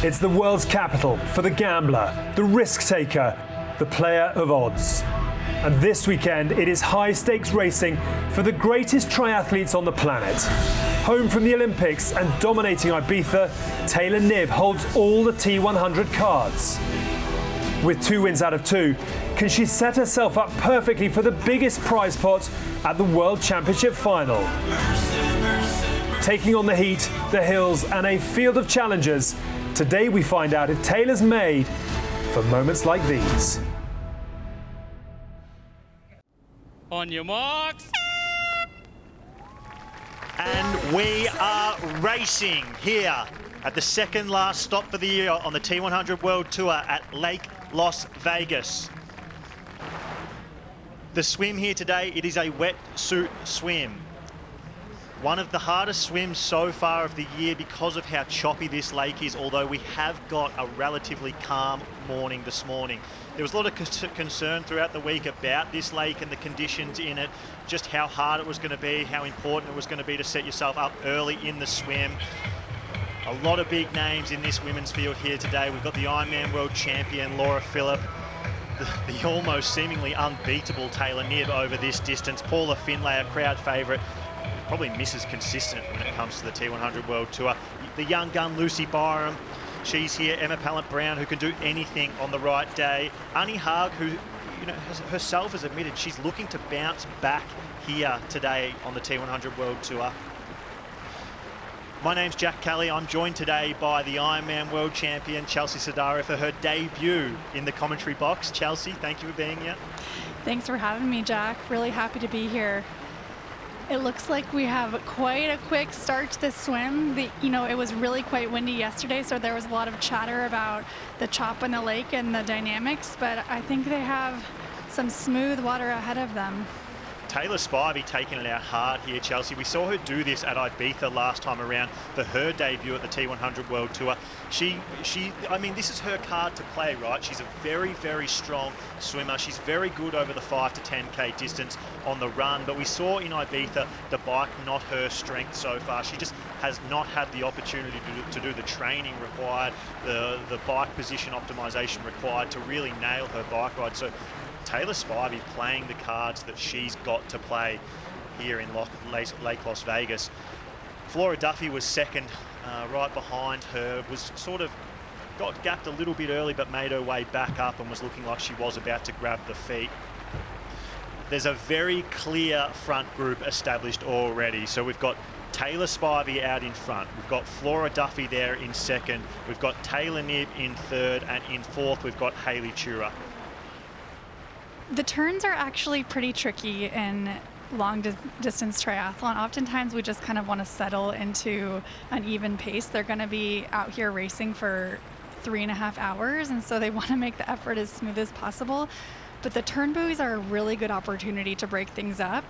It's the world's capital for the gambler, the risk taker, the player of odds. And this weekend, it is high-stakes racing for the greatest triathletes on the planet. Home from the Olympics and dominating Ibiza, Taylor Knibb holds all the T100 cards. With 2 wins out of 2, can she set herself up perfectly for the biggest prize pot at the World Championship final? Taking on the heat, the hills, and a field of challengers, today we find out if Taylor's made for moments like these. On your marks. And we are racing here at the second last stop for the year on the T100 World Tour at Lake Las Vegas. The swim here today, it is a wetsuit swim. One of the hardest swims so far of the year because of how choppy this lake is, although we have got a relatively calm morning this morning. There was a lot of concern throughout the week about this lake and the conditions in it, just how hard it was going to be, how important it was going to be to set yourself up early in the swim. A lot of big names in this women's field here today. We've got the Ironman World Champion, Laura Philipp, the almost seemingly unbeatable Taylor Knibb over this distance, Paula Findlay, a crowd favourite, probably Mrs. Consistent when it comes to the T100 World Tour. The young gun, Lucy Byram, she's here. Emma Pallant-Brown, who can do anything on the right day. Annie Haag, who herself has admitted she's looking to bounce back here today on the T100 World Tour. My name's Jack Kelly. I'm joined today by the Ironman World Champion, Chelsea Sodaro, for her debut in the commentary box. Chelsea, thank you for being here. Thanks for having me, Jack. Really happy to be here. It looks like we have quite a quick start to this swim. It was really quite windy yesterday, so there was a lot of chatter about the chop in the lake and the dynamics, but I think they have some smooth water ahead of them. Taylor Spivey taking it out hard here, Chelsea. We saw her do this at Ibiza last time around for her debut at the T100 World Tour. I mean, this is her card to play, right? She's a very, very strong swimmer. She's very good over the 5 to 10K distance on the run, but we saw in Ibiza the bike not her strength so far. She just has not had the opportunity to do the training required, the bike position optimization required to really nail her bike ride. So Taylor Spivey playing the cards that she's got to play here in Lake Las Vegas. Flora Duffy was second, right behind her, was sort of got gapped a little bit early but made her way back up and was looking like she was about to grab the feet. There's a very clear front group established already. So we've got Taylor Spivey out in front. We've got Flora Duffy there in second. We've got Taylor Knibb in third, and in fourth we've got Hayley Chura. The turns are actually pretty tricky in long distance triathlon. Oftentimes we just kind of want to settle into an even pace. They're going to be out here racing for 3.5 hours, and so they want to make the effort as smooth as possible. But the turn buoys are a really good opportunity to break things up.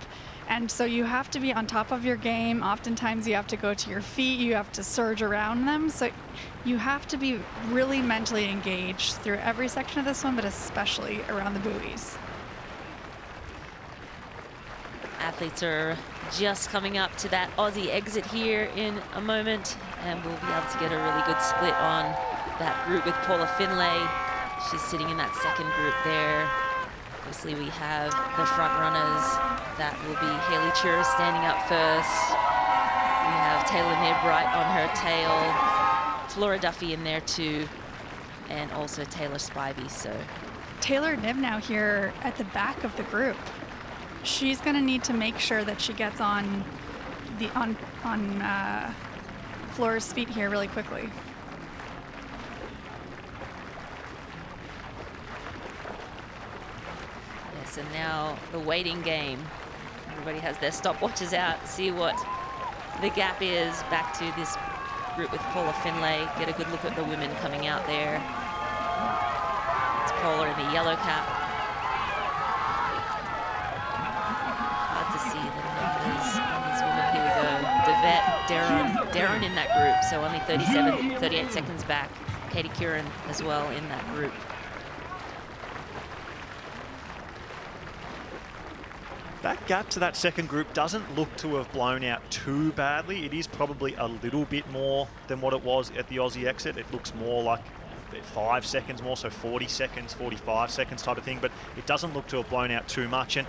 And so you have to be on top of your game. Oftentimes you have to go to your feet, you have to surge around them. So you have to be really mentally engaged through every section of this one, but especially around the buoys. Athletes are just coming up to that Aussie exit here in a moment, and we'll be able to get a really good split on that group with Paula Findlay. She's sitting in that second group there. Obviously we have the front runners. That will be Hayley Chura standing up first. We have Taylor Knibb right on her tail. Flora Duffy in there too, and also Taylor Spivey. So Taylor Knibb now here at the back of the group. She's going to need to make sure that she gets on Flora's feet here really quickly. Yes, and now the waiting game. Everybody has their stopwatches out, see what the gap is. Back to this group with Paula Findlay. Get a good look at the women coming out there. It's Paula in the yellow cap. See the numbers on these women. Here we go. Devet, Darren in that group, so only 38 seconds back. Katie Curran as well in that group. That gap to that second group doesn't look to have blown out too badly. It is probably a little bit more than what it was at the Aussie exit. It looks more like 5 seconds more, so 40 seconds, 45 seconds type of thing, but it doesn't look to have blown out too much. And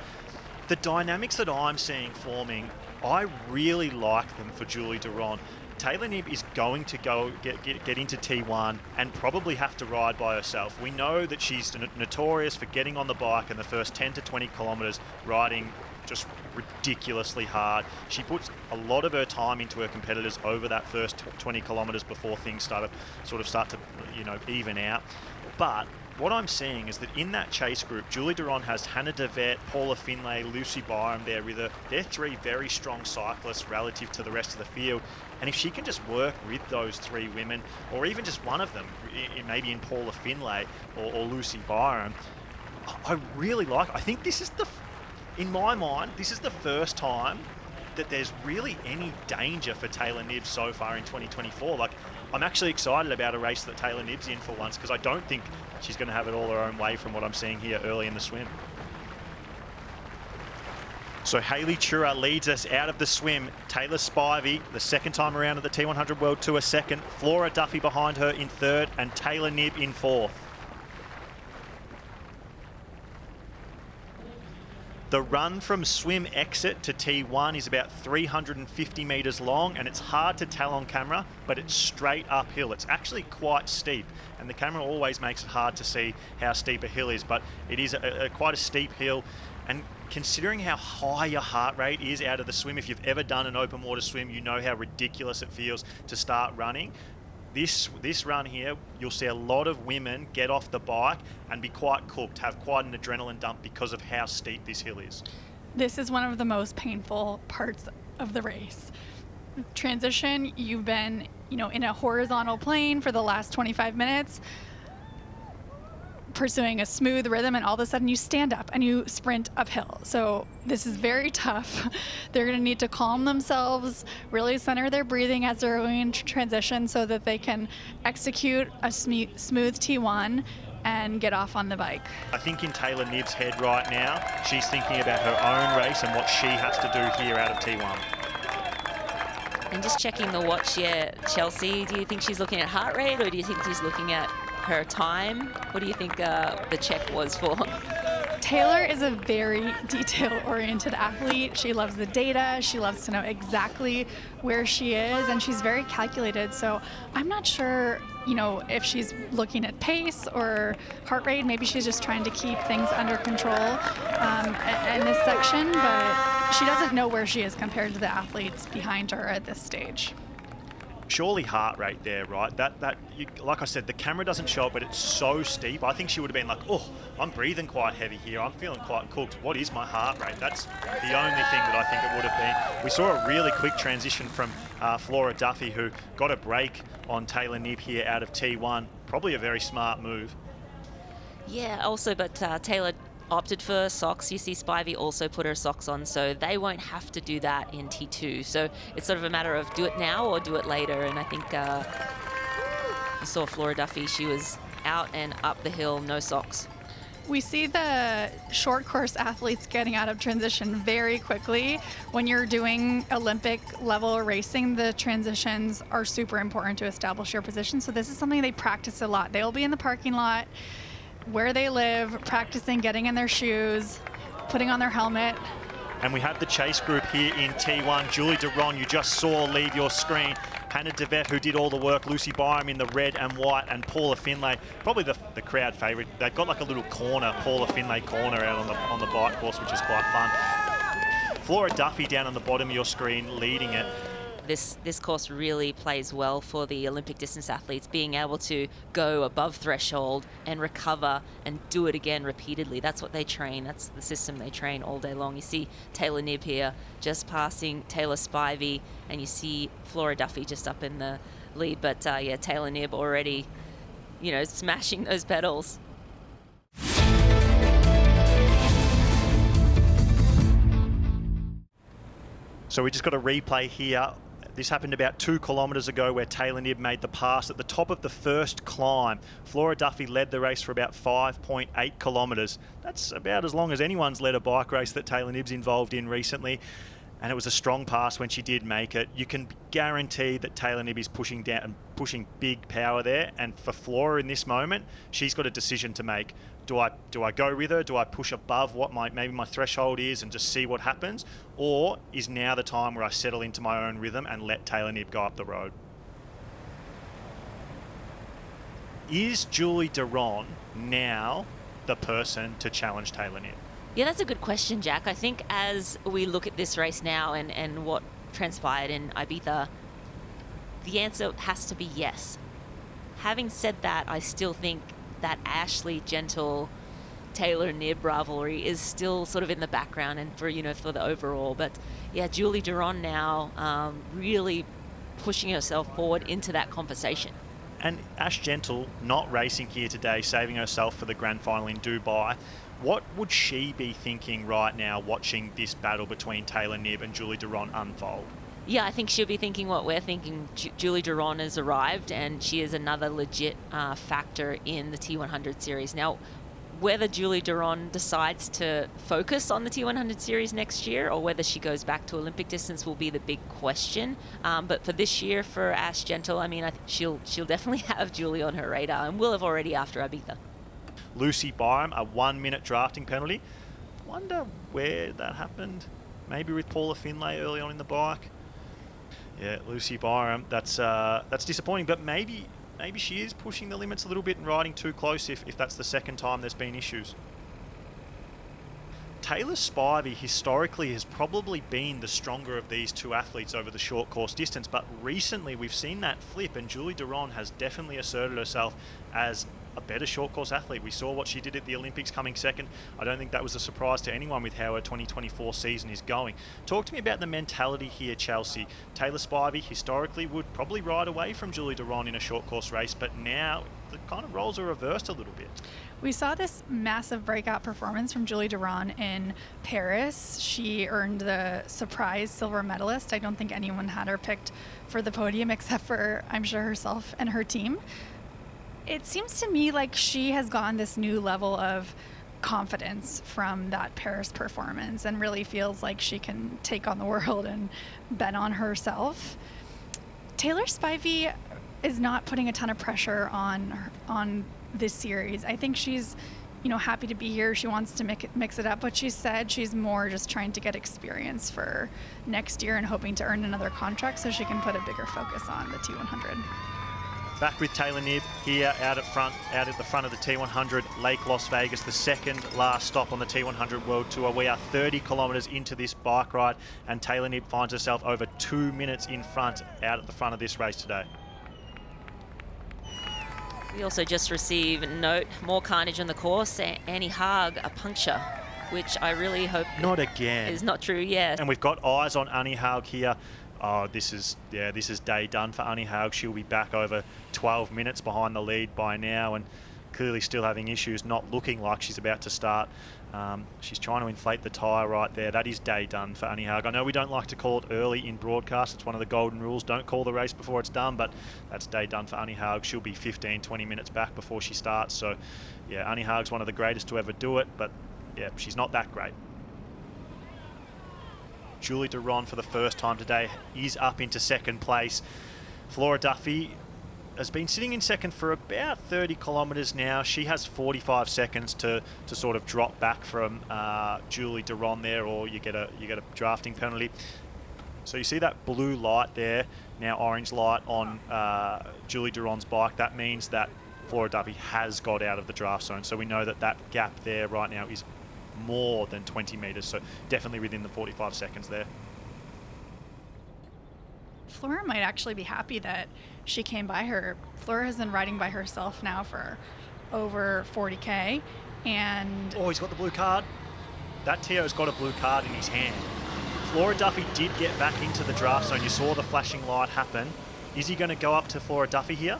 the dynamics that I'm seeing forming, I really like them for Julie Duron. Taylor Knibb is going to go get into T1 and probably have to ride by herself. We know that she's notorious for getting on the bike in the first 10 to 20 kilometres, riding just ridiculously hard. She puts a lot of her time into her competitors over that first 20 kilometres before things start to even out. But what I'm seeing is that in that chase group, Julie Duron has Hannah Devet, Paula Finlay, Lucy Byram there with her. They're three very strong cyclists relative to the rest of the field. And if she can just work with those three women, or even just one of them, maybe in Paula Finlay or Lucy Byram, I really like. I think this is in my mind, this is the first time that there's really any danger for Taylor Knibb so far in 2024. Like, I'm actually excited about a race that Taylor Knibb's in for once, because I don't think she's going to have it all her own way from what I'm seeing here early in the swim. So Hayley Chura leads us out of the swim. Taylor Spivey, the second time around at the T100 World Tour, second. Flora Duffy behind her in third, and Taylor Knibb in fourth. The run from swim exit to T1 is about 350 metres long, and it's hard to tell on camera, but it's straight uphill. It's actually quite steep, and the camera always makes it hard to see how steep a hill is, but it is quite a steep hill. And considering how high your heart rate is out of the swim, if you've ever done an open water swim, you know how ridiculous it feels to start running. This run here, you'll see a lot of women get off the bike and be quite cooked, have quite an adrenaline dump because of how steep this hill is. This is one of the most painful parts of the race. Transition, you've been, in a horizontal plane for the last 25 minutes, pursuing a smooth rhythm, and all of a sudden you stand up and you sprint uphill. So this is very tough. They're going to need to calm themselves, really center their breathing as they're going into transition so that they can execute a smooth T1 and get off on the bike. I think in Taylor Knibb's head right now, she's thinking about her own race and what she has to do here out of T1. And just checking the watch here, Chelsea, do you think she's looking at heart rate, or do you think she's looking at her time? What do you think the check was for? Taylor is a very detail-oriented athlete. She loves the data. She loves to know exactly where she is, and she's very calculated. So I'm not sure, if she's looking at pace or heart rate. Maybe she's just trying to keep things under control in this section, but she doesn't know where she is compared to the athletes behind her at this stage. Surely heart rate there, right? Like I said, the camera doesn't show it, but it's so steep. I think she would have been like, oh, I'm breathing quite heavy here. I'm feeling quite cooked. What is my heart rate? That's the only thing that I think it would have been. We saw a really quick transition from Flora Duffy, who got a break on Taylor Knibb here out of T1. Probably a very smart move. Yeah, also, but Taylor opted for socks. You see Spivey also put her socks on, so they won't have to do that in T2. So it's sort of a matter of do it now or do it later. And I think you saw Flora Duffy. She was out and up the hill, no socks. We see the short course athletes getting out of transition very quickly. When you're doing Olympic level racing, the transitions are super important to establish your position. So this is something they practice a lot. They'll be in the parking lot where they live, practicing getting in their shoes, putting on their helmet. And we have the chase group here in T1. Julie Duron, you just saw leave your screen. Hannah Devet, who did all the work. Lucy Byram in the red and white, and Paula Finlay, probably the crowd favourite. They've got like a little corner, Paula Finlay corner out on the bike course, which is quite fun. Flora Duffy down on the bottom of your screen leading it. This course really plays well for the Olympic distance athletes, being able to go above threshold and recover and do it again repeatedly. That's what they train. That's the system they train all day long. You see Taylor Knibb here just passing Taylor Spivey, and you see Flora Duffy just up in the lead. But yeah, Taylor Knibb already, smashing those pedals. So we just got a replay here. This happened about 2 kilometres ago where Taylor Knibb made the pass at the top of the first climb. Flora Duffy led the race for about 5.8 kilometres. That's about as long as anyone's led a bike race that Taylor Knibb's involved in recently. And it was a strong pass when she did make it. You can guarantee that Taylor Knibb is pushing down and pushing big power there. And for Flora in this moment, she's got a decision to make. Do I go with her? Do I push above what maybe my threshold is and just see what happens? Or is now the time where I settle into my own rhythm and let Taylor Knibb go up the road? Is Julie Duron now the person to challenge Taylor Knibb? Yeah, that's a good question, Jack. I think as we look at this race now and what transpired in Ibiza, the answer has to be yes. Having said that, I still think that Ashley Gentle Taylor Knibb rivalry is still sort of in the background and for the overall. But yeah, Julie Duron now really pushing herself forward into that conversation. And Ash Gentle not racing here today, saving herself for the grand final in Dubai. What would she be thinking right now watching this battle between Taylor Knibb and Julie Duron unfold? Yeah, I think she'll be thinking what we're thinking. Julie Duron has arrived and she is another legit factor in the T100 series. Now, whether Julie Duron decides to focus on the T100 series next year or whether she goes back to Olympic distance will be the big question. But for this year, for Ash Gentle, I think she'll definitely have Julie on her radar and will have already after Ibiza. Lucy Byram, a 1-minute drafting penalty. Wonder where that happened. Maybe with Paula Finlay early on in the bike. Yeah, Lucy Byram, that's disappointing, but maybe she is pushing the limits a little bit and riding too close if that's the second time there's been issues. Taylor Spivey historically has probably been the stronger of these two athletes over the short course distance, but recently we've seen that flip and Julie Duron has definitely asserted herself as a better short course athlete. We saw what she did at the Olympics coming second. I don't think that was a surprise to anyone with how her 2024 season is going. Talk to me about the mentality here, Chelsea. Taylor Spivey historically would probably ride away from Julie Duron in a short course race, but now the kind of roles are reversed a little bit. We saw this massive breakout performance from Julie Duron in Paris. She earned the surprise silver medalist. I don't think anyone had her picked for the podium except for, I'm sure, herself and her team. It seems to me like she has gone this new level of confidence from that Paris performance and really feels like she can take on the world and bet on herself. Taylor Spivey is not putting a ton of pressure on this series. I think she's, happy to be here. She wants to mix it up, but she said she's more just trying to get experience for next year and hoping to earn another contract so she can put a bigger focus on the T100. Back with Taylor Knibb here out at the front of the T100 Lake Las Vegas, the second last stop on the T100 World Tour. We are 30 kilometres into this bike ride and Taylor Knibb finds herself over 2 minutes in front out at the front of this race today. We also just received a note, more carnage on the course. Annie Haag, a puncture, which I really hope not again is not true. Yeah. And we've got eyes on Annie Haag here. Oh, this is day done for Annie Haag. She'll be back over 12 minutes behind the lead by now and clearly still having issues, not looking like she's about to start. She's trying to inflate the tyre right there. That is day done for Annie Haag. I know we don't like to call it early in broadcast. It's one of the golden rules. Don't call the race before it's done, but that's day done for Annie Haag. She'll be 15, 20 minutes back before she starts. So, yeah, Annie Haag's one of the greatest to ever do it, but, yeah, she's not that great. Julie Duron for the first time today is up into second place. Flora Duffy has been sitting in second for about 30 kilometres now. She has 45 seconds to sort of drop back from Julie Duron there, or you get a drafting penalty. So you see that blue light there, now orange light on Julie Duron's bike. That means that Flora Duffy has got out of the draft zone. So we know that gap there right now is more than 20 metres, so definitely within the 45 seconds there. Flora might actually be happy that she came by her. Flora has been riding by herself now for over 40K, and... Oh, he's got the blue card. That Tio's got a blue card in his hand. Flora Duffy did get back into the draft zone. You saw the flashing light happen. Is he going to go up to Flora Duffy here?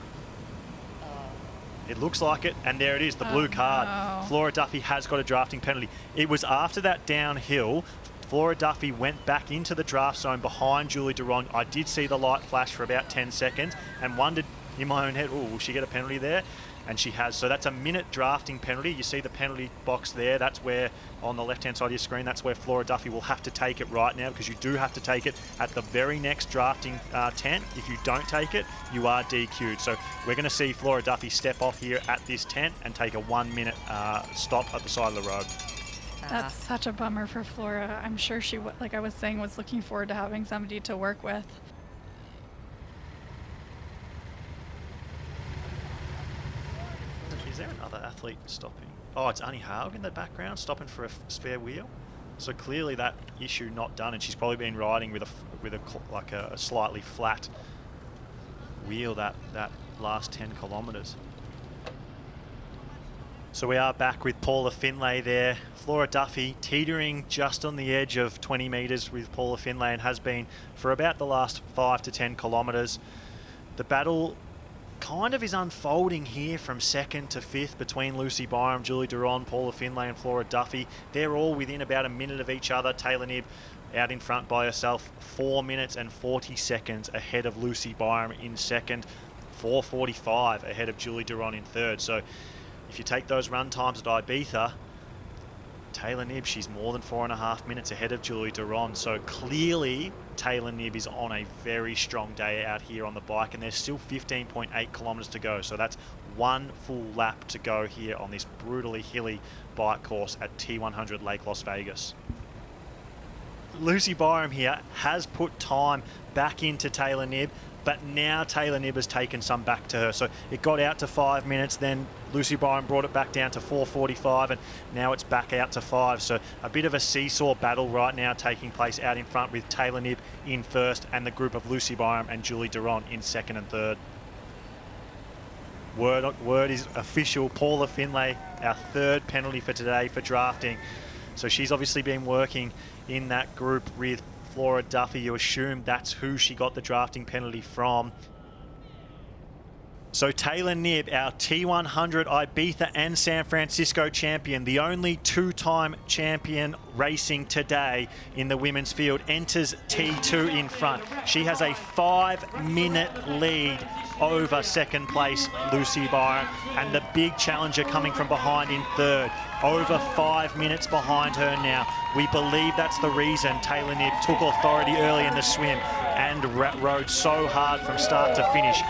It looks like it, and there it is, the blue card. No. Flora Duffy has got a drafting penalty. It was after that downhill. Flora Duffy went back into the draft zone behind Julie Duron. I did see the light flash for about 10 seconds and wondered in my own head, will she get a penalty there? And she has. So that's a minute drafting penalty. You see the penalty box there. That's where, on the left-hand side of your screen, that's where Flora Duffy will have to take it right now, because you do have to take it at the very next drafting tent. If you don't take it, you are DQ'd. So we're going to see Flora Duffy step off here at this tent and take a 1 minute stop at the side of the road. That's such a bummer for Flora. I'm sure she, like I was saying, was looking forward to having somebody to work with. Is there another athlete stopping? Oh, it's Annie Haug in the background, stopping for a spare wheel. So clearly that issue not done, and she's probably been riding with a slightly flat wheel that last 10 kilometres. So we are back with Paula Finlay there. Flora Duffy teetering just on the edge of 20 metres with Paula Finlay, and has been for about the last 5 to 10 kilometres. The battle kind of is unfolding here from 2nd to 5th between Lucy Byram, Julie Duron, Paula Finlay and Flora Duffy. They're all within about a minute of each other. Taylor Knibb out in front by herself, 4 minutes and 40 seconds ahead of Lucy Byram in 2nd, 4:45 ahead of Julie Duron in 3rd. So if you take those run times at Ibiza, Taylor Knibb, she's more than 4.5 minutes ahead of Julie Duron. So clearly Taylor Knibb is on a very strong day out here on the bike, and there's still 15.8 kilometres to go. So that's one full lap to go here on this brutally hilly bike course at T100 Lake Las Vegas. Lucy Byram here has put time back into Taylor Knibb, but now Taylor Knibb has taken some back to her. So it got out to 5 minutes, then Lucy Byram brought it back down to 4:45, and now it's back out to 5. So a bit of a seesaw battle right now taking place out in front, with Taylor Knibb in 1st and the group of Lucy Byram and Julie Duron in 2nd and 3rd. Word is official. Paula Finlay, our 3rd penalty for today for drafting. So she's obviously been working in that group with Flora Duffy. You assume that's who she got the drafting penalty from. So Taylor Knibb, our T100 Ibiza and San Francisco champion, the only 2-time champion racing today in the women's field, enters T2 in front. She has a 5-minute lead over 2nd place Lucy Byram, and the big challenger coming from behind in 3rd, over 5 minutes behind her now. We believe that's the reason Taylor Knibb took authority early in the swim and rode so hard from start to finish.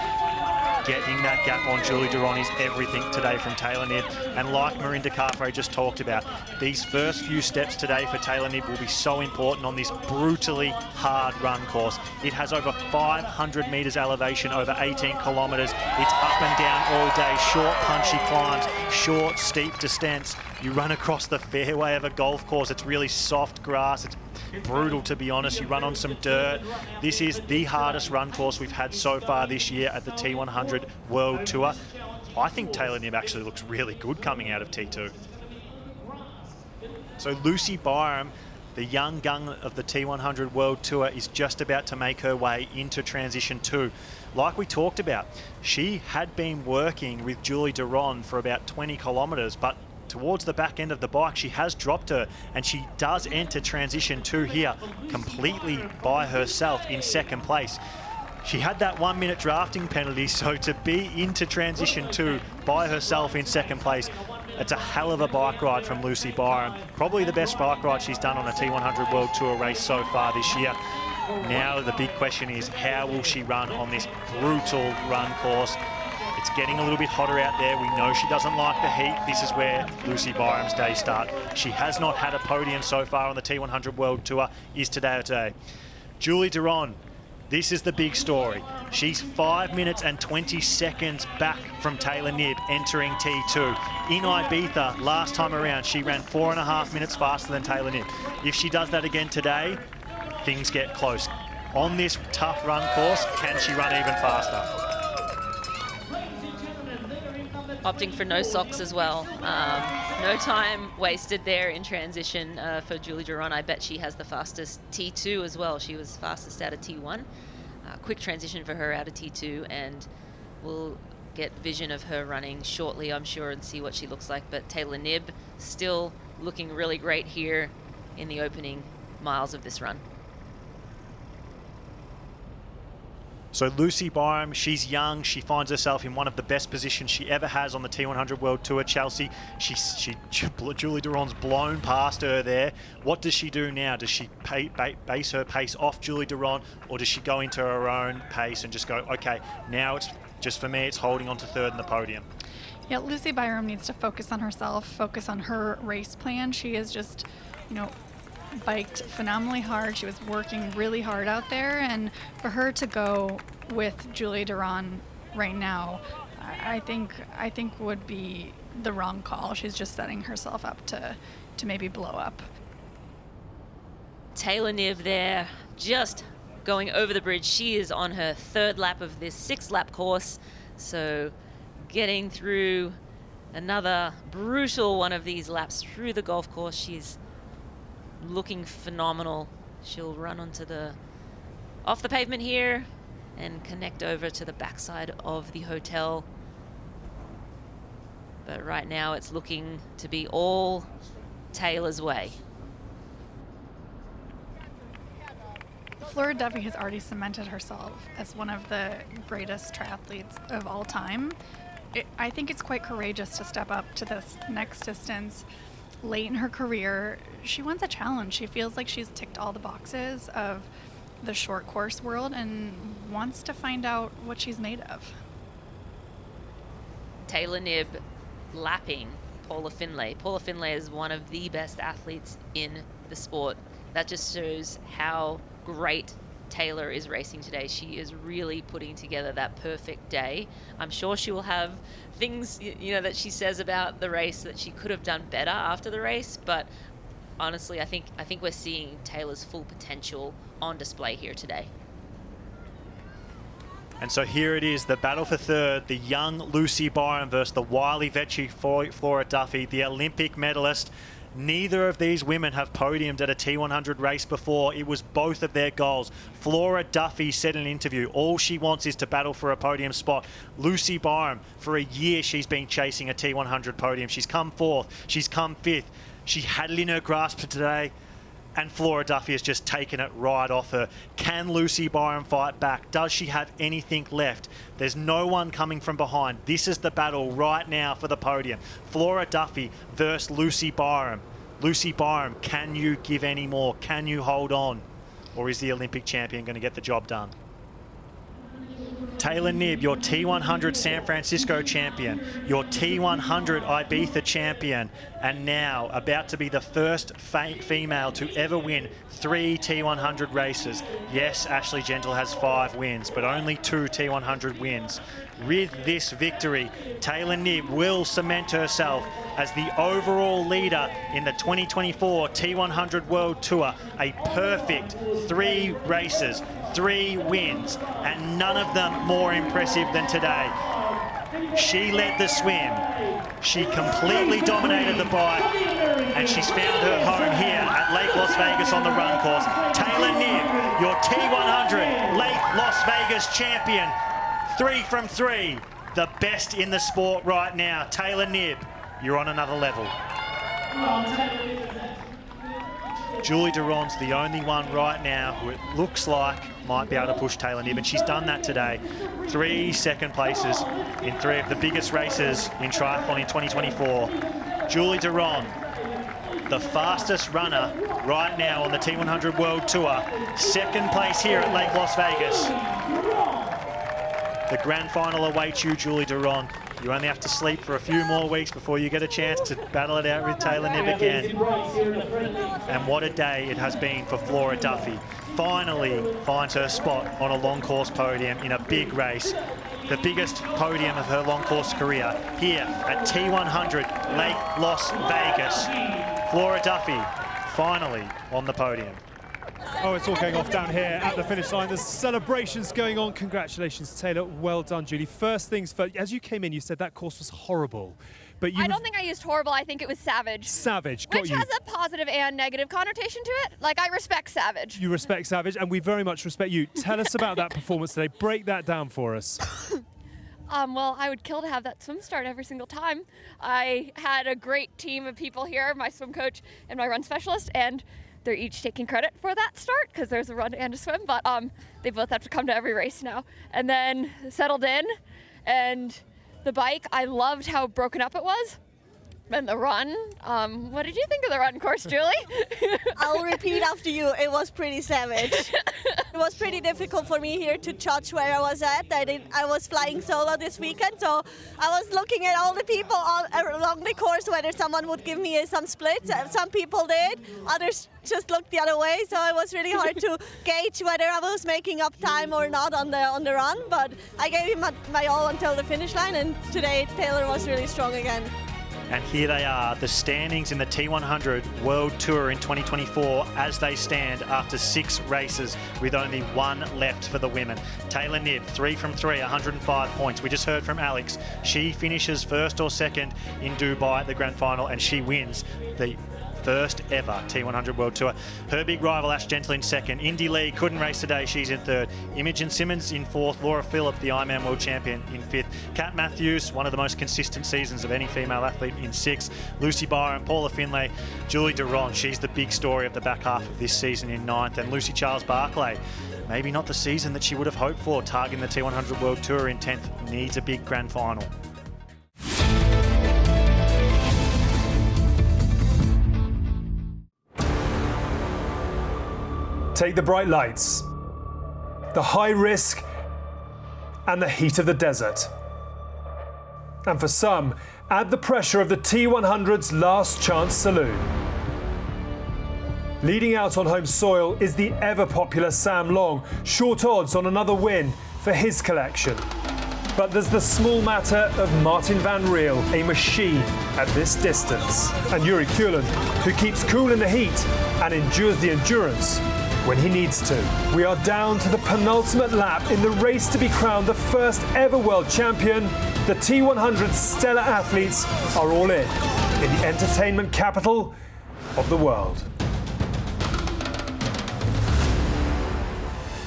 Getting that gap on Julie Duron is everything today from Taylor Knibb. And like Marinda Carfrae just talked about, these first few steps today for Taylor Knibb will be so important on this brutally hard run course. It has over 500 metres elevation, over 18 kilometres. It's up and down all day, short punchy climbs, short steep descents. You run across the fairway of a golf course. It's really soft grass. It's brutal, to be honest. You run on some dirt. This is the hardest run course we've had so far this year at the T100 World Tour. I think Taylor Knibb actually looks really good coming out of T2. So Lucy Byram, the young gun of the T100 World Tour, is just about to make her way into Transition 2. Like we talked about, she had been working with Julie Duron for about 20 kilometres, but towards the back end of the bike, she has dropped her, and she does enter Transition 2 here completely by herself in 2nd place. She had that 1 minute drafting penalty, so to be into Transition 2 by herself in 2nd place, it's a hell of a bike ride from Lucy Byram. Probably the best bike ride she's done on a T100 World Tour race so far this year. Now the big question is, how will she run on this brutal run course? It's getting a little bit hotter out there. We know she doesn't like the heat. This is where Lucy Byram's days start. She has not had a podium so far on the T100 World Tour. Is today. Julie Duron, this is the big story. She's 5 minutes and 20 seconds back from Taylor Knibb entering T2. In Ibiza, last time around, she ran 4.5 minutes faster than Taylor Knibb. If she does that again today, things get close. On this tough run course, can she run even faster? Opting for no socks as well. No time wasted there in transition for Julie Duron. I bet she has the fastest T2 as well. She was fastest out of T1. Quick transition for her out of T2, and we'll get vision of her running shortly, I'm sure, and see what she looks like. But Taylor Knibb still looking really great here in the opening miles of this run. So Lucy Byram, she's young. She finds herself in one of the best positions she ever has on the T100 World Tour. Chelsea, Julie Duron's blown past her there. What does she do now? Does she base her pace off Julie Duron, or does she go into her own pace and just go, okay, now it's just for me, it's holding on to third in the podium? Yeah, Lucy Byram needs to focus on herself, focus on her race plan. She is just, biked phenomenally hard. She was working really hard out there, and for her to go with Julie Duron right now, I think would be the wrong call. She's just setting herself up to maybe blow up. Taylor Knibb there, just going over the bridge. She is on her third lap of this 6-lap course, so getting through another brutal one of these laps through the golf course. She's looking phenomenal. She'll run off the pavement here and connect over to the backside of the hotel. But right now it's looking to be all Taylor's way. Flora Duffy has already cemented herself as one of the greatest triathletes of all time. I think it's quite courageous to step up to this next distance late in her career. She wants a challenge. She feels like she's ticked all the boxes of the short course world and wants to find out what she's made of. Taylor Knibb lapping Paula Findlay. Paula Findlay is one of the best athletes in the sport. That just shows how great Taylor is racing today. She is really putting together that perfect day. I'm sure she will have things, that she says about the race that she could have done better after the race, but honestly, I think we're seeing Taylor's full potential on display here today. And so here it is, the battle for third, the young Lucy Byram versus the wily veteran Flora Duffy, the Olympic medalist. Neither of these women have podiumed at a T100 race before. It was both of their goals. Flora Duffy said in an interview, all she wants is to battle for a podium spot. Lucy Byram, for a year she's been chasing a T100 podium. She's come fourth, she's come fifth. She had it in her grasp today, and Flora Duffy has just taken it right off her. Can Lucy Byram fight back? Does she have anything left? There's no one coming from behind. This is the battle right now for the podium. Flora Duffy versus Lucy Byram. Lucy Byram, can you give any more? Can you hold on? Or is the Olympic champion going to get the job done? Taylor Knibb, your T100 San Francisco champion, your T100 Ibiza champion, and now about to be the first female to ever win 3 T100 races. Yes, Ashley Gentle has 5 wins, but only 2 T100 wins. With this victory, Taylor Knibb will cement herself as the overall leader in the 2024 T100 World Tour. A perfect 3 races, 3 wins, and none of them more impressive than today. She led the swim. She completely dominated the bike, and she's found her home here at Lake Las Vegas on the run course. Taylor Knibb, your T100 Lake Las Vegas champion. 3 from 3, the best in the sport right now. Taylor Knibb, you're on another level. Julie Duron's the only one right now who it looks like might be able to push Taylor Knibb, and she's done that today. 3 second places in 3 of the biggest races in triathlon in 2024. Julie Duron, the fastest runner right now on the T100 World Tour. 2nd place here at Lake Las Vegas. The grand final awaits you, Julie Duron. You only have to sleep for a few more weeks before you get a chance to battle it out with Taylor Knibb again. And what a day it has been for Flora Duffy. Finally finds her spot on a long course podium in a big race. The biggest podium of her long course career here at T100 Lake Las Vegas. Flora Duffy finally on the podium. Oh, it's all going off down here at the finish line. There's celebrations going on. Congratulations, Taylor. Well done, Julie. First things first, as you came in, you said that course was horrible. But you I don't think I used horrible. I think it was savage. Savage. Got Which you. has a positive and negative connotation to it. Like, I respect savage. You respect savage, and we very much respect you. Tell us about that performance today. Break that down for us. Well, I would kill to have that swim start every single time. I had a great team of people here, my swim coach and my run specialist, and they're each taking credit for that start because there's a run and a swim, but they both have to come to every race now. And then settled in, and the bike, I loved how broken up it was. And the run, what did you think of the run course, Julie? I'll repeat after you. It was pretty savage. It was pretty difficult for me here to judge where I was at. I was flying solo this weekend, so I was looking at all the people along the course, whether someone would give me some splits. Some people did, others just looked the other way, so it was really hard to gauge whether I was making up time or not on the run. But I gave him my all until the finish line, and today Taylor was really strong again. And here they are, the standings in the T100 World Tour in 2024 as they stand after 6 races with only 1 left for the women. Taylor Knibb, 3 from 3, 105 points. We just heard from Alex. She finishes first or second in Dubai at the grand final, and she wins the first ever T100 World Tour. Her big rival Ash Gentle in second. Indy Lee couldn't race today, she's in third. Imogen Simmons in fourth. Laura Phillip, the Ironman World Champion, in fifth. Kat Matthews, one of the most consistent seasons of any female athlete, in sixth. Lucy Byron, Paula Finlay, Julie Durand, she's the big story of the back half of this season, in ninth. And Lucy Charles Barclay, maybe not the season that she would have hoped for, targeting the T100 World Tour in 10th, needs a big grand final. Take the bright lights, the high risk, and the heat of the desert. And for some, add the pressure of the T100's last chance saloon. Leading out on home soil is the ever-popular Sam Long, short odds on another win for his collection. But there's the small matter of Martin van Riel, a machine at this distance, and Yuri Kulen, who keeps cool in the heat and endures the endurance when he needs to. We are down to the penultimate lap in the race to be crowned the first ever world champion. The T100 stellar athletes are all in the entertainment capital of the world.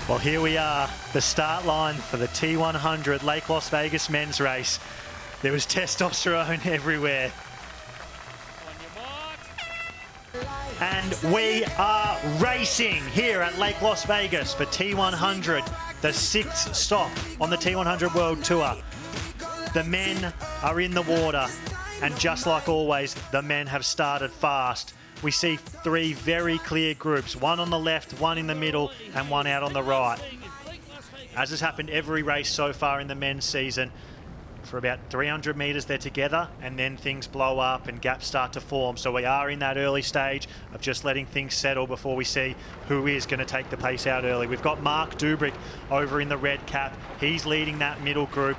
Well, here we are, the start line for the T100 Lake Las Vegas men's race. There was testosterone everywhere. And we are racing here at Lake Las Vegas for T100, the 6th stop on the T100 World Tour. The men are in the water, and just like always, the men have started fast. We see 3 very clear groups, one on the left, one in the middle, and one out on the right. As has happened every race so far in the men's season, for about 300 metres they're together, and then things blow up and gaps start to form. So we are in that early stage of just letting things settle before we see who is going to take the pace out early. We've got Mark Dubrick over in the red cap. He's leading that middle group.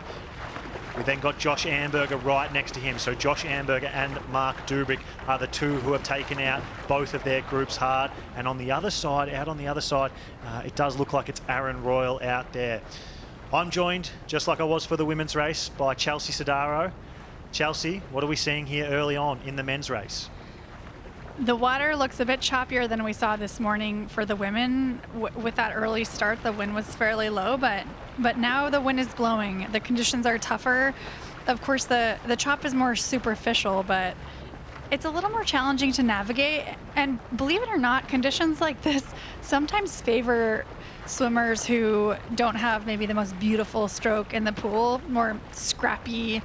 We've then got Josh Amberger right next to him. So Josh Amberger and Mark Dubrick are the 2 who have taken out both of their groups hard. And on the other side, it does look like it's Aaron Royal out there. I'm joined, just like I was for the women's race, by Chelsea Sodaro. Chelsea, what are we seeing here early on in the men's race? The water looks a bit choppier than we saw this morning for the women. With that early start, the wind was fairly low, but now the wind is blowing. The conditions are tougher. Of course, the chop is more superficial, but it's a little more challenging to navigate. And believe it or not, conditions like this sometimes favor swimmers who don't have maybe the most beautiful stroke in the pool, more scrappy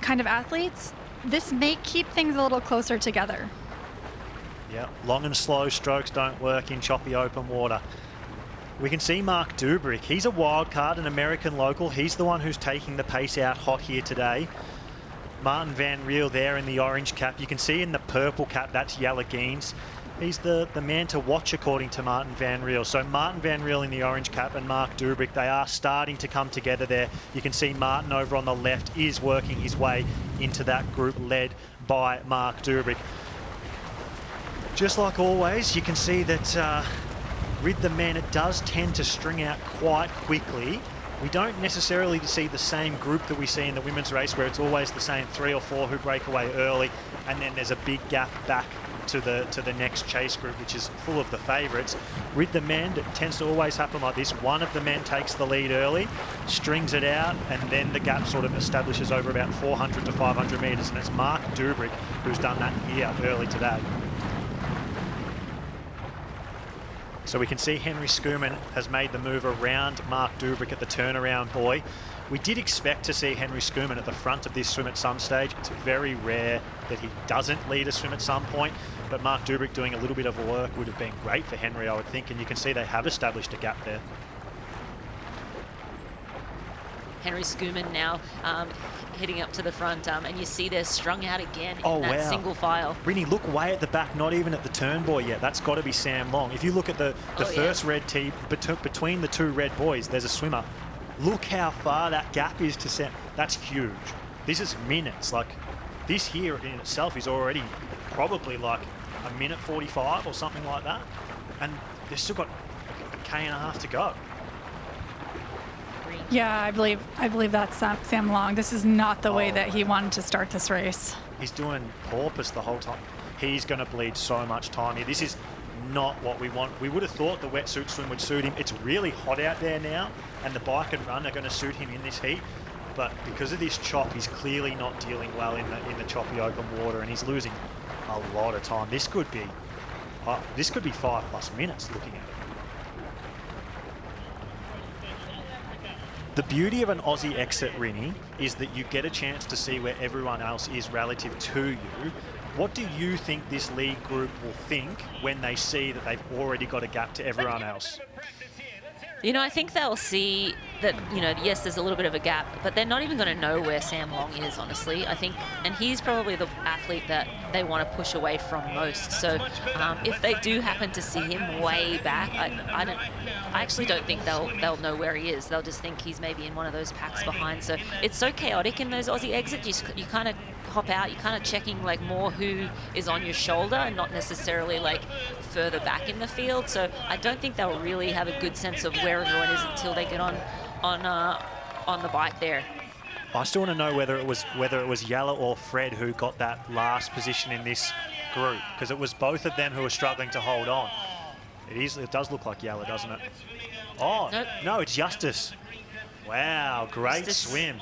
kind of athletes. This may keep things a little closer together. Yeah, long and slow strokes don't work in choppy open water. We can see Mark Dubrick. He's a wild card, an American local. He's the one who's taking the pace out hot here today. Martin van Riel there in the orange cap. You can see in the purple cap, that's Yalagines. He's the man to watch, according to Martin van Riel. So Martin van Riel in the orange cap and Mark Dubrick, they are starting to come together there. You can see Martin over on the left is working his way into that group led by Mark Dubrick. Just like always, you can see that with the men, it does tend to string out quite quickly. We don't necessarily see the same group that we see in the women's race, where it's always the same 3 or 4 who break away early, and then there's a big gap back to the next chase group, which is full of the favourites. With the men, it tends to always happen like this. One of the men takes the lead early, strings it out, and then the gap sort of establishes over about 400 to 500 metres, and it's Mark Dubrick who's done that here early today. So we can see Henry Schumann has made the move around Mark Dubrick at the turnaround buoy. We did expect to see Henry Schumann at the front of this swim at some stage. It's very rare that he doesn't lead a swim at some point, but Mark Dubrick doing a little bit of work would have been great for Henry, I would think, and you can see they have established a gap there. Henry Schumann now heading up to the front, and you see they're strung out again in that single file. Rinny, look way at the back, not even at the turn buoy yet. That's got to be Sam Long. If you look at the first red tee, between the two red buoys, there's a swimmer. Look how far that gap is to Sam. That's huge. This is minutes. Like, this here in itself is already probably like a minute 45 or something like that. And they've still got a K&a-half to go. Yeah, I believe that's Sam Long. This is not the way that he wanted to start this race. He's doing porpoise the whole time. He's going to bleed so much time here. This is not what we want. We would have thought the wetsuit swim would suit him. It's really hot out there now, and the bike and run are going to suit him in this heat. But because of this chop, he's clearly not dealing well in the choppy open water, and he's losing a lot of time. This could be 5+ minutes looking at it. The beauty of an Aussie exit, Rinny, is that you get a chance to see where everyone else is relative to you. What do you think this lead group will think when they see that they've already got a gap to everyone else? You know, I think they'll see that, you know, yes, there's a little bit of a gap, but they're not even going to know where Sam Long is, honestly. I think, and he's probably the athlete that they want to push away from most. So if they do happen to see him way back, I actually don't think they'll know where he is. They'll just think he's maybe in one of those packs behind. So it's so chaotic in those Aussie exits. You kind of hop out, you're kind of checking like more who is on your shoulder and not necessarily like further back in the field. So I don't think they'll really have a good sense of where everyone is until they get on the bike there. I still want to know whether it was Yella or Fred who got that last position in this group, because it was both of them who were struggling to hold on. It does look like Yella, doesn't it? Oh, nope. No, it's Justice. Wow, great swim.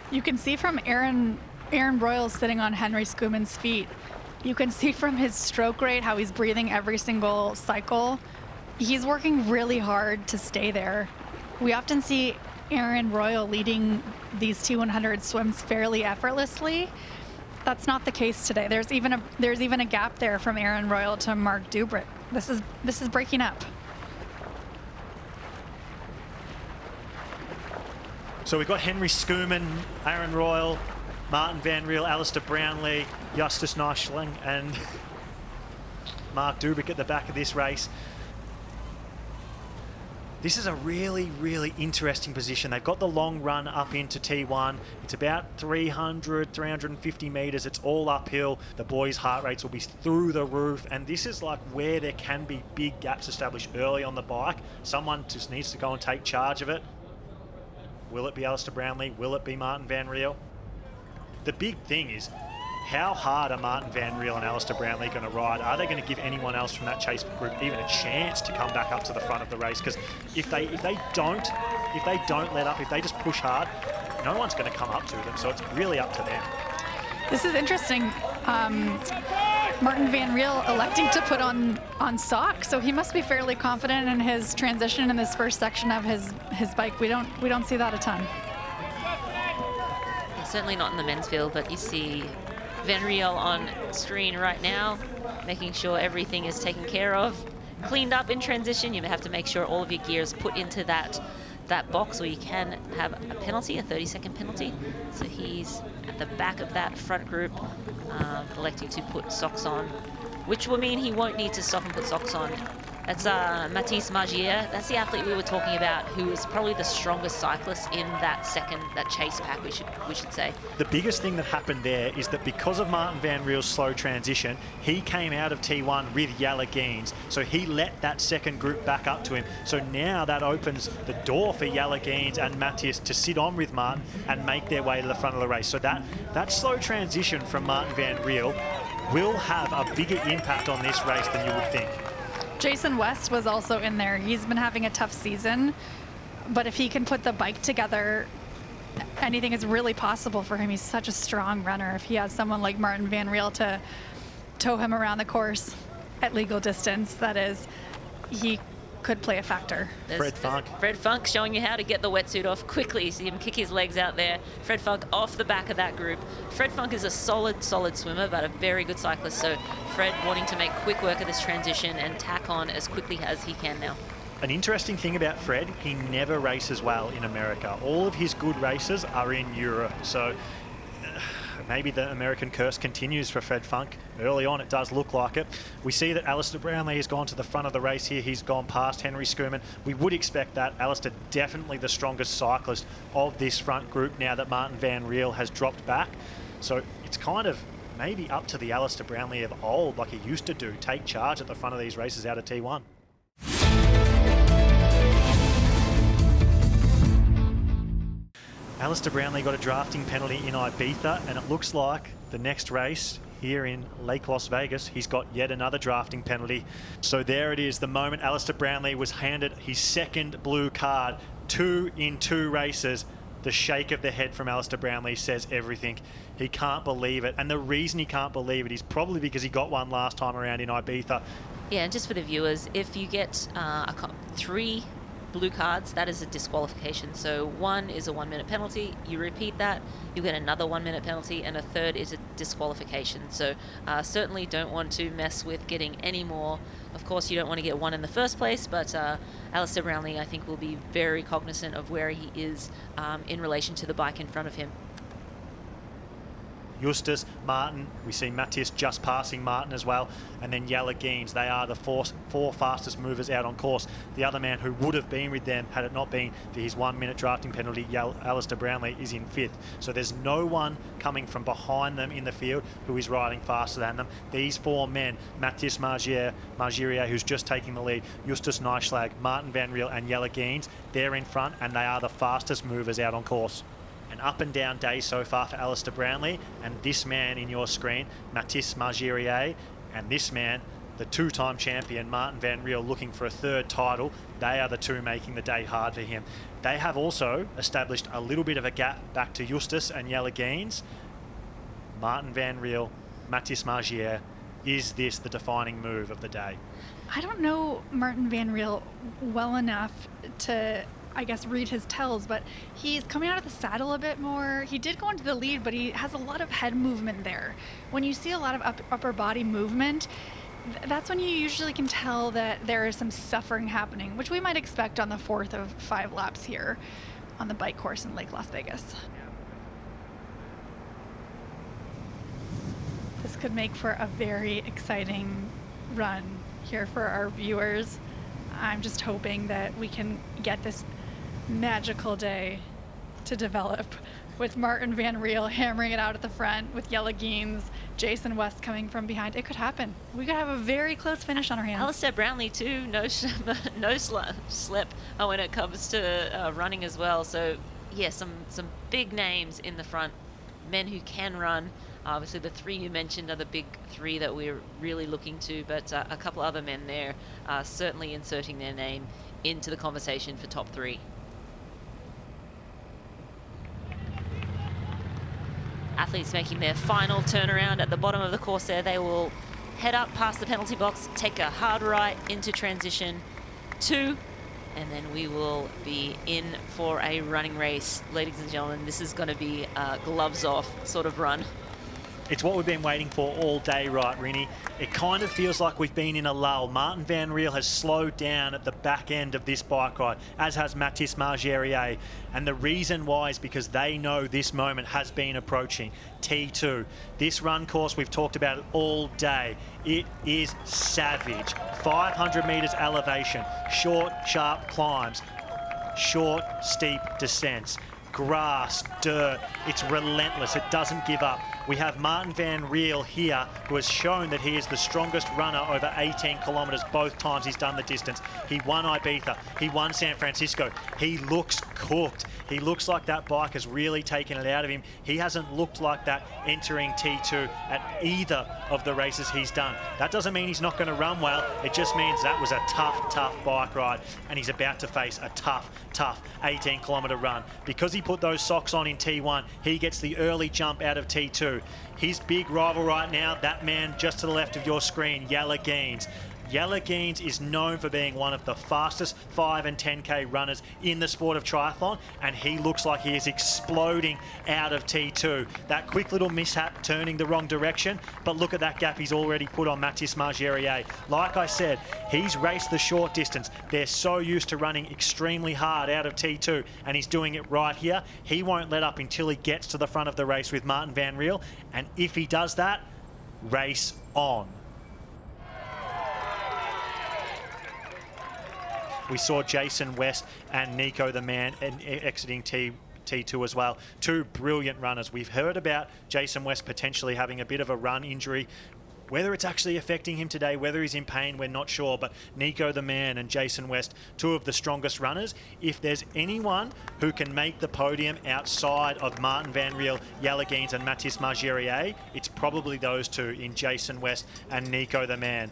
You can see from Aaron Royal sitting on Henry Schumann's feet. You can see from his stroke rate how he's breathing every single cycle. He's working really hard to stay there. We often see Aaron Royal leading these T100 swims fairly effortlessly. That's not the case today. There's even a gap there from Aaron Royal to Mark Dubrick. This is breaking up. So we've got Henry Schumann, Aaron Royal, Martin Van Riel, Alistair Brownlee, Justus Neischling, and Mark Dubrick at the back of this race. This is a really, really interesting position. They've got the long run up into T1. It's about 350 metres. It's all uphill. The boys' heart rates will be through the roof. And this is like where there can be big gaps established early on the bike. Someone just needs to go and take charge of it. Will it be Alistair Brownlee? Will it be Martin Van Riel? The big thing is, how hard are Martin Van Riel and Alistair Brownlee going to ride? Are they going to give anyone else from that chase group even a chance to come back up to the front of the race? Because if they don't let up, if they just push hard, no one's going to come up to them. So it's really up to them. This is interesting. Martin Van Riel electing to put on socks, so he must be fairly confident in his transition in this first section of his bike. We don't see that a ton. Certainly not in the men's field, but you see Van Riel on screen right now, making sure everything is taken care of, cleaned up in transition. You have to make sure all of your gear is put into that box, or you can have a penalty, a 30-second penalty. So he's at the back of that front group, electing to put socks on, which will mean he won't need to stop and put socks on. That's Mathis Magier. That's the athlete we were talking about, who is probably the strongest cyclist in that chase pack, we should say. The biggest thing that happened there is that because of Martin Van Riel's slow transition, he came out of T1 with Jelle Geens, so he let that second group back up to him. So now that opens the door for Jelle Geens and Matthias to sit on with Martin and make their way to the front of the race. So that slow transition from Martin Van Riel will have a bigger impact on this race than you would think. Jason West was also in there. He's been having a tough season, but if he can put the bike together anything is really possible for him. He's such a strong runner. If he has someone like Martin Van Riel to tow him around the course at legal distance, that is, he could play a factor. Fred Funk. Fred Funk showing you how to get the wetsuit off quickly. See him kick his legs out there. Fred Funk off the back of that group. Fred Funk is a solid swimmer, but a very good cyclist. So Fred wanting to make quick work of this transition and tack on as quickly as he can now. An interesting thing about Fred, he never races well in America. All of his good races are in Europe. So maybe the American curse continues for Fred Funk. Early on, it does look like it. We see that Alistair Brownlee has gone to the front of the race here. He's gone past Henry Schumann. We would expect that. Alistair definitely the strongest cyclist of this front group now that Martin Van Riel has dropped back. So it's kind of maybe up to the Alistair Brownlee of old, like he used to do, take charge at the front of these races out of T1. Alistair Brownlee got a drafting penalty in Ibiza, and it looks like the next race here in Lake Las Vegas, he's got yet another drafting penalty. So there it is, the moment Alistair Brownlee was handed his second blue card, 2 in 2 races. The shake of the head from Alistair Brownlee says everything. He can't believe it, and the reason he can't believe it is probably because he got one last time around in Ibiza. Yeah, and just for the viewers, if you get 3 blue cards, that is a disqualification. So 1 is a 1-minute penalty. You repeat that, you get another 1-minute penalty, and a 3rd is a disqualification. So certainly don't want to mess with getting any more. Of course, you don't want to get 1 in the first place, but Alistair Brownlee, I think, will be very cognizant of where he is in relation to the bike in front of him. Justus, Martin, we see Matthias just passing Martin as well, and then Jelle Geens. They are the four fastest movers out on course. The other man who would have been with them had it not been for his 1-minute drafting penalty, Alistair Brownlee, is in 5th. So there's no one coming from behind them in the field who is riding faster than them. These 4 men, Matthias Margirier, who's just taking the lead, Justus Nyslag, Martin Van Riel and Jelle Geens, they're in front, and they are the fastest movers out on course. An up and down day so far for Alistair Brownlee, and this man in your screen, Matthias Margirier, and this man, the 2-time champion, Martin Van Riel, looking for a 3rd title. They are the 2 making the day hard for him. They have also established a little bit of a gap back to Justus and Jelle Geens. Martin Van Riel, Matthias Margirier, is this the defining move of the day? I don't know Martin Van Riel well enough to, I guess, read his tells, but he's coming out of the saddle a bit more. He did go into the lead, but he has a lot of head movement there. When you see a lot of upper body movement, that's when you usually can tell that there is some suffering happening, which we might expect on the 4th of 5 laps here on the bike course in Lake Las Vegas. This could make for a very exciting run here for our viewers. I'm just hoping that we can get this magical day to develop with Martin Van Riel hammering it out at the front, with Jelle Geens, Jason West coming from behind. It could happen. We could have a very close finish on our hands. Alistair Brownlee too, no slip when it comes to running as well. So yeah, some big names in the front, men who can run. Obviously the 3 you mentioned are the big 3 that we're really looking to, but a couple other men there certainly inserting their name into the conversation for top 3. Athletes making their final turnaround at the bottom of the course there. They will head up past the penalty box, take a hard right into transition 2, and then we will be in for a running race. Ladies and gentlemen, this is going to be a gloves off sort of run. It's what we've been waiting for all day, right, Rinny? It kind of feels like we've been in a lull. Martin Van Riel has slowed down at the back end of this bike ride, as has Matthias Margirier. And the reason why is because they know this moment has been approaching. T2. This run course, we've talked about it all day. It is savage. 500 metres elevation, short, sharp climbs, short, steep descents, grass, dirt. It's relentless. It doesn't give up. We have Martin Van Riel here, who has shown that he is the strongest runner over 18 kilometres both times he's done the distance. He won Ibiza, he won San Francisco. He looks cooked. He looks like that bike has really taken it out of him. He hasn't looked like that entering T2 at either of the races he's done. That doesn't mean he's not going to run well. It just means that was a tough bike ride, and he's about to face a tough 18-kilometre run. Because he put those socks on in T1, he gets the early jump out of T2. His big rival right now, that man just to the left of your screen, Jelle Geens. Jelle Geens is known for being one of the fastest 5 and 10K runners in the sport of triathlon, and he looks like he is exploding out of T2. That quick little mishap turning the wrong direction, but look at that gap he's already put on Mathis Margerier. Like I said, he's raced the short distance. They're so used to running extremely hard out of T2, and he's doing it right here. He won't let up until he gets to the front of the race with Martin Van Riel, and if he does that, race on. We saw Jason West and Nico the Man exiting T2 as well. Two brilliant runners. We've heard about Jason West potentially having a bit of a run injury. Whether it's actually affecting him today, whether he's in pain, we're not sure. But Nico the Man and Jason West, two of the strongest runners. If there's anyone who can make the podium outside of Martin Van Riel, Jelle Geens and Mathis Margerier, it's probably those two in Jason West and Nico the Man.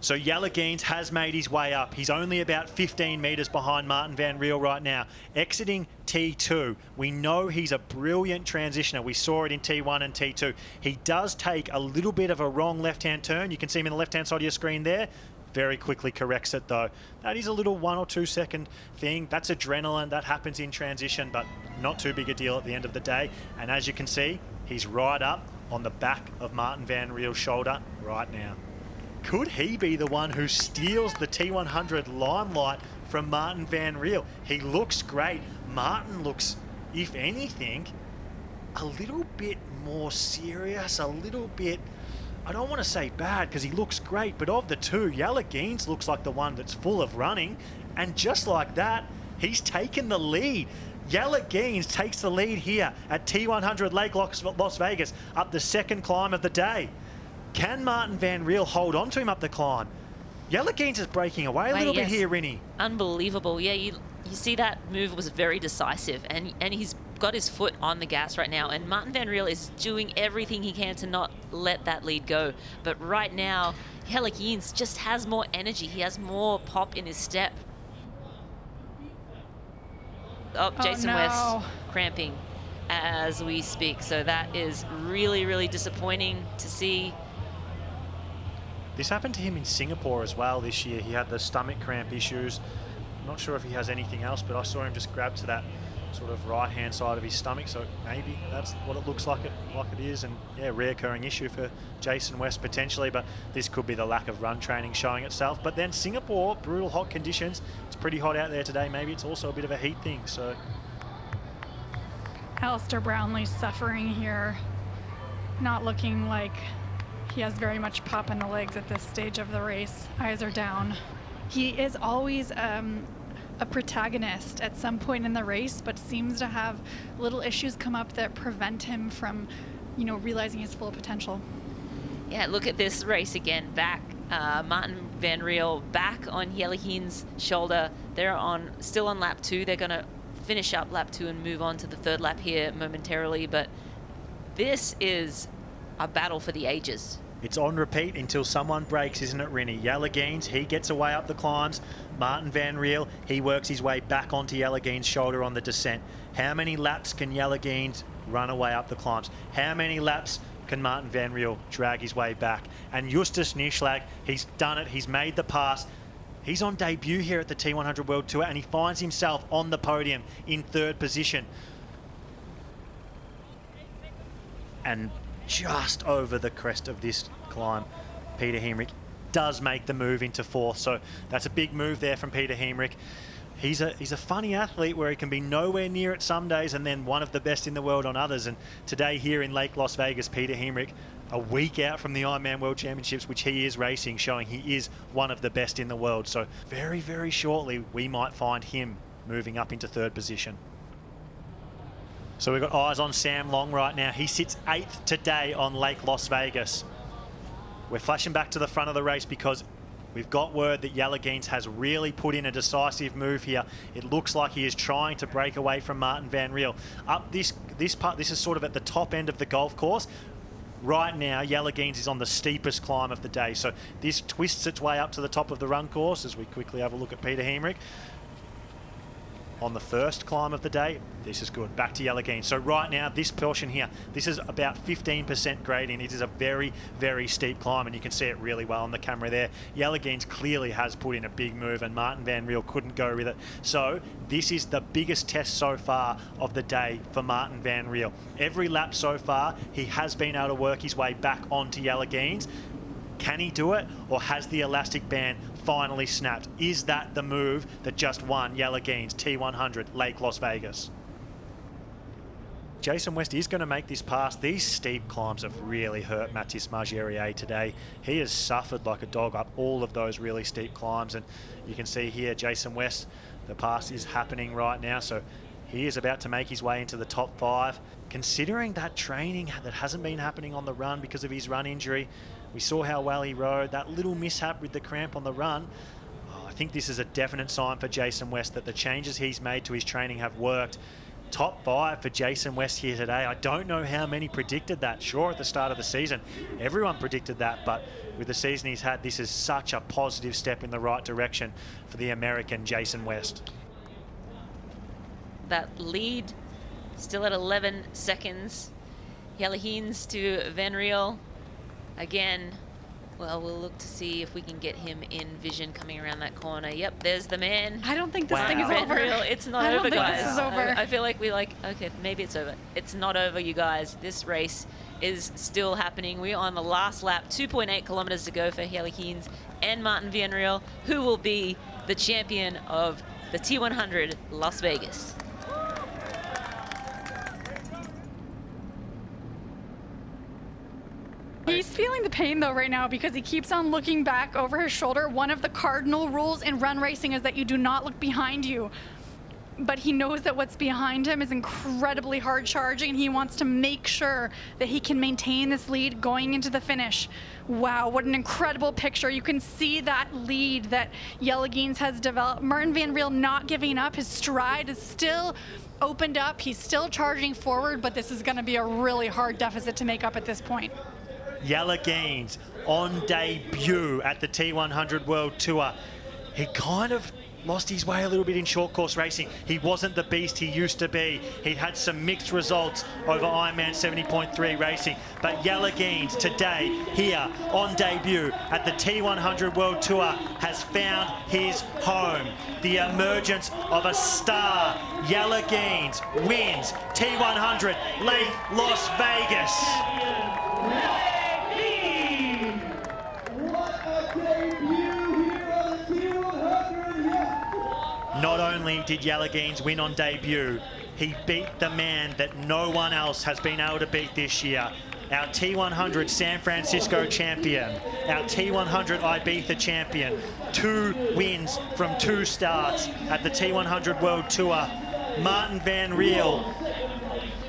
So Jelle Geens has made his way up. He's only about 15 metres behind Martin Van Riel right now. Exiting T2, we know he's a brilliant transitioner. We saw it in T1 and T2. He does take a little bit of a wrong left-hand turn. You can see him in the left-hand side of your screen there. Very quickly corrects it though. That is a little 1 or 2 second thing. That's adrenaline. That happens in transition, but not too big a deal at the end of the day. And as you can see, he's right up on the back of Martin Van Riel's shoulder right now. Could he be the one who steals the T100 limelight from Martin Van Riel? He looks great. Martin looks, if anything, a little bit more serious, a little bit, I don't want to say bad because he looks great, but of the two, Jelle Geens looks like the one that's full of running. And just like that, he's taken the lead. Jelle Geens takes the lead here at T100 Lake Las Vegas up the second climb of the day. Can Martin Van Riel hold on to him up the climb? Jelle Geens is breaking away a little bit here, Rinny. Unbelievable. Yeah, you see that move was very decisive, and he's got his foot on the gas right now, and Martin Van Riel is doing everything he can to not let that lead go. But right now, Jelle Geens just has more energy. He has more pop in his step. Oh, Jason West cramping as we speak. So that is really, really disappointing to see. This happened to him in Singapore as well this year. He had the stomach cramp issues. I'm not sure if he has anything else, but I saw him just grab to that sort of right-hand side of his stomach. So maybe that's what it looks like it is. And yeah, reoccurring issue for Jason West potentially, but this could be the lack of run training showing itself. But then Singapore, brutal hot conditions. It's pretty hot out there today. Maybe it's also a bit of a heat thing. So Alistair Brownlee's suffering here, not looking like he has very much pop in the legs at this stage of the race. Eyes are down. He is always a protagonist at some point in the race, but seems to have little issues come up that prevent him from, realizing his full potential. Yeah, look at this race again. Back, Martin Van Riel back on Jelle Geens' shoulder. They're still on lap 2. They're going to finish up lap 2 and move on to the third lap here momentarily, but this is a battle for the ages. it's on repeat until someone breaks, isn't it, Rinny? Jelle Geens, he gets away up the climbs. Martin Van Riel, he works his way back onto Jelle Geens' shoulder on the descent. How many laps can Jelle Geens run away up the climbs? How many laps can Martin Van Riel drag his way back? And Justus Nieschlag, he's done it. He's made the pass. He's on debut here at the T100 World Tour, and he finds himself on the podium in third position. And just over the crest of this climb, Peter Hemrich does make the move into fourth. So that's a big move there from Peter Hemrich. He's a funny athlete where he can be nowhere near it some days and then one of the best in the world on others. And today here in Lake Las Vegas, Peter Hemrich, a week out from the Ironman World Championships, which he is racing, showing he is one of the best in the world. So very, very shortly, we might find him moving up into third position. So we've got eyes on Sam Long right now. He sits 8th today on Lake Las Vegas. We're flashing back to the front of the race because we've got word that Yelagines has really put in a decisive move here. It looks like he is trying to break away from Martin Van Riel. Up this part, this is sort of at the top end of the golf course. Right now, Yelagines is on the steepest climb of the day. So this twists its way up to the top of the run course as we quickly have a look at Peter Hemrich. On the first climb of the day, this is good. Back to Yelagines. So right now, this portion here, this is about 15% gradient. It is a very, very steep climb, and you can see it really well on the camera there. Yelagines clearly has put in a big move, and Martin Van Riel couldn't go with it. So this is the biggest test so far of the day for Martin Van Riel. Every lap so far, he has been able to work his way back onto Yelagines. Can he do it, or has the elastic band finally snapped? Is that the move that just won Yelagines T100 Lake Las Vegas? Jason West is going to make this pass. These steep climbs have really hurt Mathis Margerier today. He has suffered like a dog up all of those really steep climbs, and you can see here Jason West, the pass is happening right now, so he is about to make his way into the top 5. Considering that training that hasn't been happening on the run because of his run injury, we saw how well he rode. That little mishap with the cramp on the run, I think this is a definite sign for Jason West that the changes he's made to his training have worked. Top 5 for Jason West here today. I don't know how many predicted that. Sure, at the start of the season, everyone predicted that, but with the season he's had, this is such a positive step in the right direction for the American Jason West. That lead still at 11 seconds. Yelagines to Van Riel. Again, well, we'll look to see if we can get him in vision coming around that corner. Yep, there's the man. I don't think this thing is Van over. Riel. It's not I don't over, think guys. this is over. I feel like okay, maybe it's over. It's not over, you guys. This race is still happening. We're on the last lap, 2.8 kilometers to go for Yelagines and Martin Van Riel, who will be the champion of the T100 Las Vegas. He's feeling the pain though right now because he keeps on looking back over his shoulder. One of the cardinal rules in run racing is that you do not look behind you. But he knows that what's behind him is incredibly hard charging, and he wants to make sure that he can maintain this lead going into the finish. Wow, what an incredible picture. You can see that lead that Yelagines has developed. Martin Van Riel not giving up. His stride is still opened up. He's still charging forward, but this is going to be a really hard deficit to make up at this point. Yelagines on debut at the T100 World Tour. He kind of lost his way a little bit in short course racing. He wasn't the beast he used to be. He had some mixed results over Ironman 70.3 racing. But Yelagines today here on debut at the T100 World Tour has found his home. The emergence of a star. Yelagines wins T100 Lake Las Vegas. Not only did Yelagines win on debut, he beat the man that no one else has been able to beat this year. Our T100 San Francisco champion, our T100 Ibiza champion, 2 wins from 2 starts at the T100 World Tour. Martin Van Riel,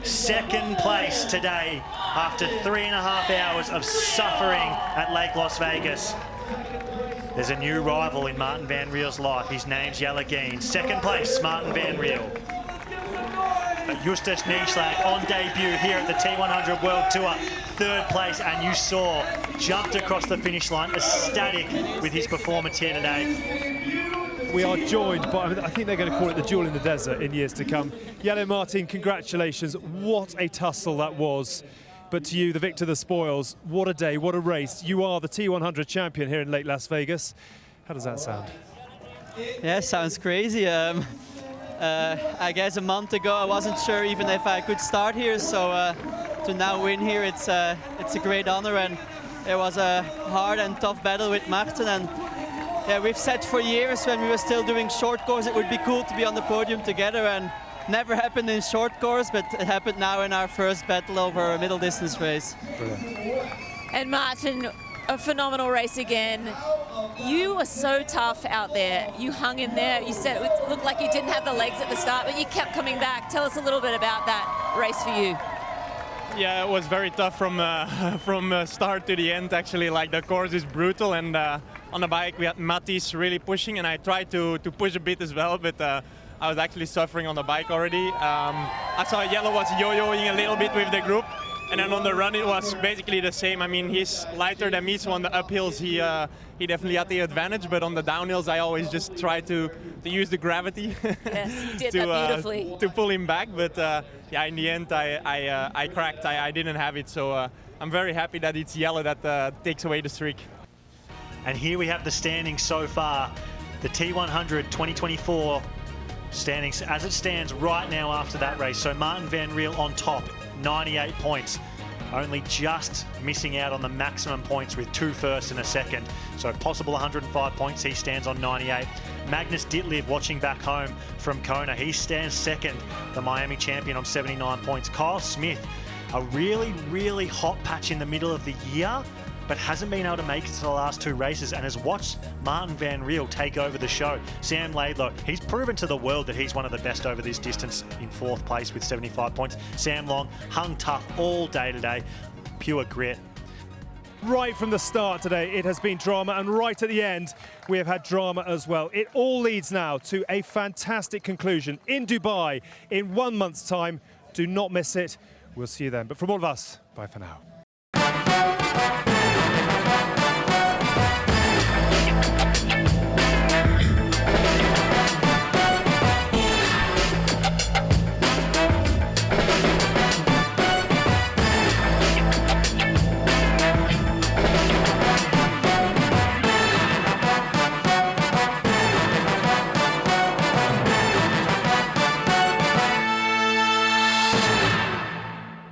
2nd place today after 3.5 hours of suffering at Lake Las Vegas. There's a new rival in Martin Van Riel's life. His name's Yelagines. 2nd place, Martin Van Riel. Justus Nieschlag on debut here at the T100 World Tour. 3rd place, and you saw, jumped across the finish line, ecstatic with his performance here today. We are joined by, I think they're going to call it the jewel in the desert in years to come. Jelle Martin, congratulations. What a tussle that was. But to you, the victor of the spoils, what a day, what a race. You are the T100 champion here in Lake Las Vegas. How does that sound? Yeah, sounds crazy. I guess a month ago I wasn't sure even if I could start here, so to now win here, it's a great honor, and it was a hard and tough battle with Martin, and yeah, we've said for years when we were still doing short course it would be cool to be on the podium together, and never happened in short course, but it happened now in our first battle over a middle distance race. And Martin, a phenomenal race again. You were so tough out there. You hung in there. You said it looked like you didn't have the legs at the start, but you kept coming back. Tell us a little bit about that race for you. Yeah, it was very tough from start to the end. Actually, like the course is brutal, and on the bike we had Mattis really pushing, and I tried to push a bit as well, but I was actually suffering on the bike already. I saw Yellow was yo-yoing a little bit with the group, and then on the run it was basically the same. I mean, he's lighter than me, so on the uphills he definitely had the advantage, but on the downhills I always just try to use the gravity Yes, you did that beautifully. to pull him back. But yeah, in the end I cracked. I didn't have it, so I'm very happy that it's Yellow that takes away the streak. And here we have the standings so far. The T100 2024 standings as it stands right now after that race. So Martin Van Riel on top, 98 points. Only just missing out on the maximum points with 2 firsts and a second. So possible 105 points, he stands on 98. Magnus Ditlev watching back home from Kona. He stands second, the Miami champion on 79 points. Kyle Smith, a really, really hot patch in the middle of the year, but hasn't been able to make it to the last 2 races and has watched Martin Van Riel take over the show. Sam Laidlow, he's proven to the world that he's one of the best over this distance in 4th place with 75 points. Sam Long hung tough all day today, pure grit. Right from the start today, it has been drama, and right at the end, we have had drama as well. It all leads now to a fantastic conclusion in Dubai in 1 month's time. Do not miss it. We'll see you then. But from all of us, bye for now.